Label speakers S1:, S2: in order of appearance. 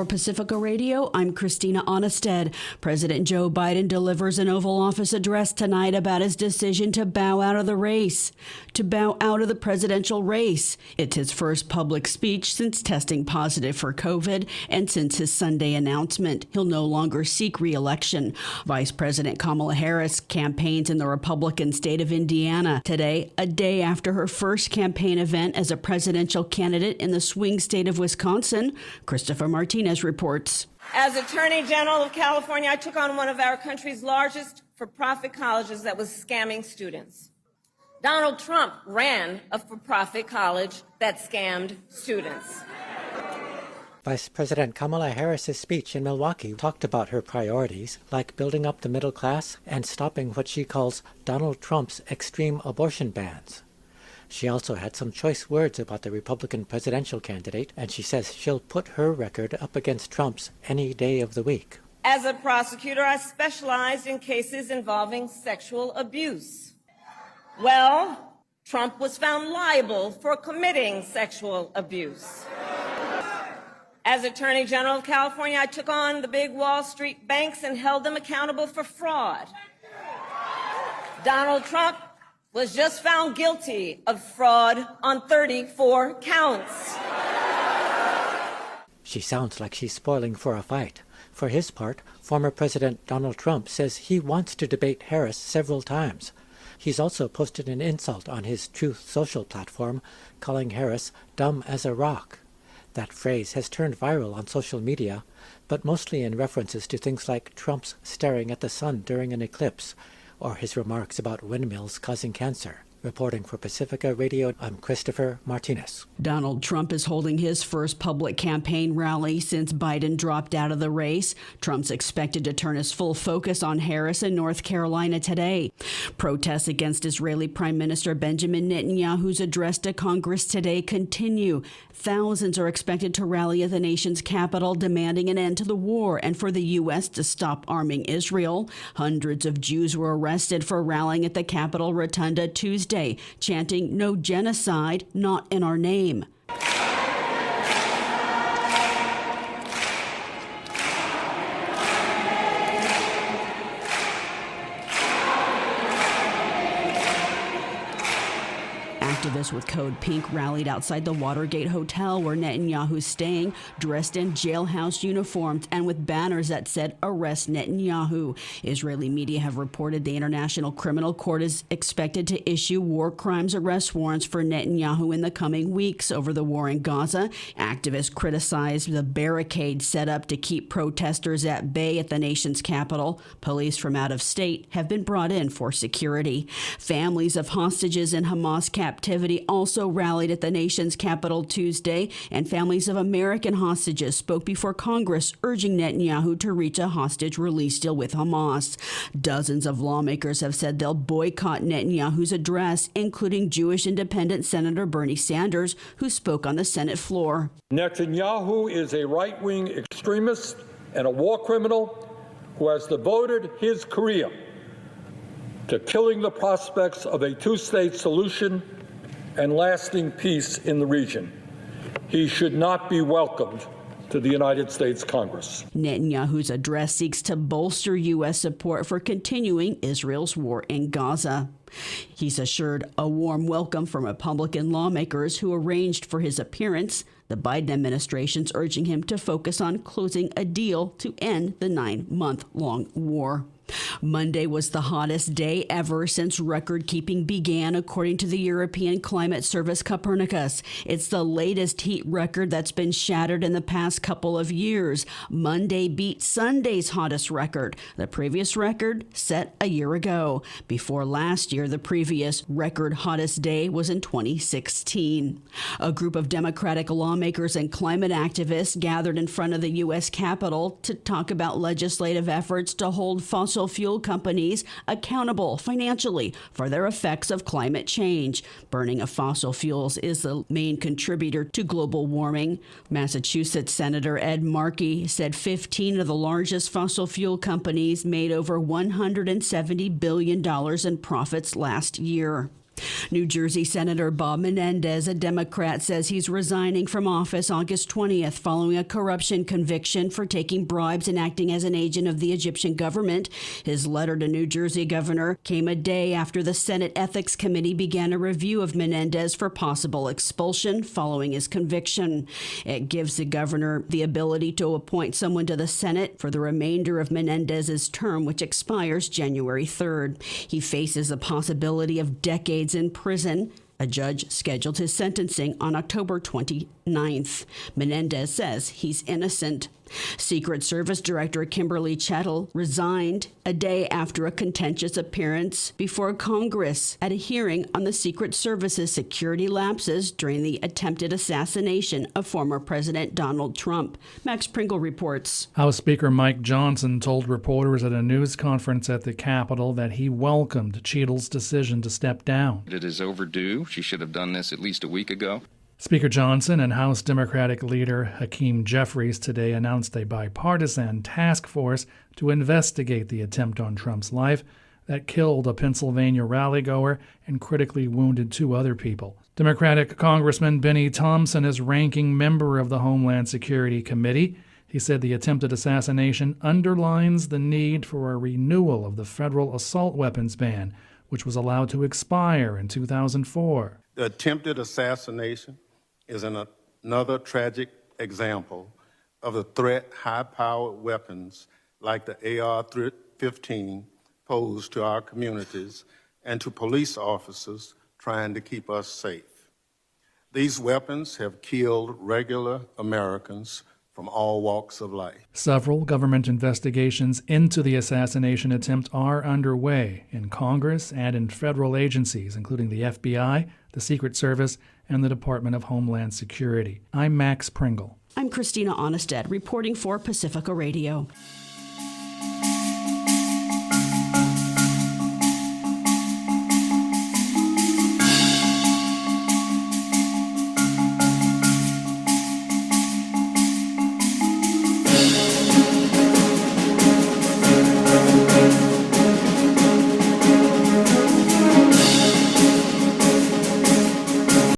S1: For Pacifica Radio, I'm Christina Onnested. President Joe Biden delivers an Oval Office address tonight about his decision to bow out of the race, to bow out of the presidential race. It's his first public speech since testing positive for COVID and since his Sunday announcement. He'll no longer seek re-election. Vice President Kamala Harris campaigns in the Republican state of Indiana today, a day after her first campaign event as a presidential candidate in the swing state of Wisconsin. Christopher Martinez reports.
S2: As Attorney General of California, I took on one of our country's largest for-profit colleges that was scamming students. Donald Trump ran a for-profit college that scammed students.
S3: Vice President Kamala Harris's speech in Milwaukee talked about her priorities, like building up the middle class and stopping what she calls Donald Trump's extreme abortion bans. She also had some choice words about the Republican presidential candidate, and she says she'll put her record up against Trump's any day of the week.
S2: As a prosecutor, I specialized in cases involving sexual abuse. Well, Trump was found liable for committing sexual abuse. As Attorney General of California, I took on the big Wall Street banks and held them accountable for fraud. Donald Trump was just found guilty of fraud on 34 counts.
S3: She sounds like she's spoiling for a fight. For his part, former President Donald Trump says he wants to debate Harris several times. He's also posted an insult on his Truth Social platform, calling Harris dumb as a rock. That phrase has turned viral on social media, but mostly in references to things like Trump's staring at the sun during an eclipse, or his remarks about windmills causing cancer. Reporting for Pacifica Radio, I'm Christopher Martinez.
S1: Donald Trump is holding his first public campaign rally since Biden dropped out of the race. Trump's expected to turn his full focus on Harris in North Carolina today. Protests against Israeli Prime Minister Benjamin Netanyahu's address to Congress today continue. Thousands are expected to rally at the nation's capital, demanding an end to the war and for the U.S. to stop arming Israel. Hundreds of Jews were arrested for rallying at the Capitol Rotunda Tuesday, chanting "No genocide, not in our name." Activists with Code Pink rallied outside the Watergate Hotel where Netanyahu's staying, dressed in jailhouse uniforms and with banners that said "Arrest Netanyahu." Israeli media have reported the International Criminal Court is expected to issue war crimes arrest warrants for Netanyahu in the coming weeks over the war in Gaza. Activists criticized the barricade set up to keep protesters at bay at the nation's capital. Police from out of state have been brought in for security. Families of hostages in Hamas captivity also rallied at the nation's capital Tuesday, and families of American hostages spoke before Congress, urging Netanyahu to reach a hostage release deal with Hamas. Dozens of lawmakers have said they'll boycott Netanyahu's address, including Jewish Independent Senator Bernie Sanders, who spoke on the Senate floor.
S4: Netanyahu is a right-wing extremist and a war criminal who has devoted his career to killing the prospects of a two-state solution and lasting peace in the region. He should not be welcomed to the United States Congress.
S1: Netanyahu's address seeks to bolster U.S. support for continuing Israel's war in Gaza. He's assured a warm welcome from Republican lawmakers who arranged for his appearance. The Biden administration's urging him to focus on closing a deal to end the 9-month-long war. Monday was the hottest day ever since record-keeping began, according to the European climate service Copernicus. It's the latest heat record that's been shattered in the past couple of years. Monday beat Sunday's hottest record, the previous record set a year ago. Before last year, the previous record hottest day was in 2016. A group of Democratic lawmakers and climate activists gathered in front of the U.S. Capitol to talk about legislative efforts to hold fossil fuel companies accountable financially for their effects of climate change. Burning of fossil fuels is the main contributor to global warming. Massachusetts Senator Ed Markey said 15 of the largest fossil fuel companies made over $170 billion in profits last year. New Jersey Senator Bob Menendez, a Democrat, says he's resigning from office August 20th following a corruption conviction for taking bribes and acting as an agent of the Egyptian government. His letter to New Jersey governor came a day after the Senate Ethics Committee began a review of Menendez for possible expulsion following his conviction. It gives the governor the ability to appoint someone to the Senate for the remainder of Menendez's term, which expires January 3rd. He faces the possibility of decades in prison. A judge scheduled his sentencing on October 29th. Menendez says he's innocent. Secret Service Director Kimberly Chettle resigned a day after a contentious appearance before Congress at a hearing on the Secret Service's security lapses during the attempted assassination of former President Donald Trump. Max Pringle reports.
S5: House Speaker Mike Johnson told reporters at a news conference at the Capitol that he welcomed Chettle's decision to step down.
S6: It is overdue. She should have done this at least a week ago.
S5: Speaker Johnson and House Democratic leader Hakeem Jeffries today announced a bipartisan task force to investigate the attempt on Trump's life that killed a Pennsylvania rallygoer and critically wounded 2 other people. Democratic Congressman Benny Thompson is ranking member of the Homeland Security Committee. He said the attempted assassination underlines the need for a renewal of the federal assault weapons ban, which was allowed to expire in 2004.
S7: The attempted assassination is another tragic example of the threat high-powered weapons like the AR-15 pose to our communities and to police officers trying to keep us safe. These weapons have killed regular Americans from all walks of life.
S5: Several government investigations into the assassination attempt are underway in Congress and in federal agencies, including the FBI, the Secret Service, and the Department of Homeland Security. I'm Max Pringle.
S1: I'm Christina Onnested, reporting for Pacifica Radio.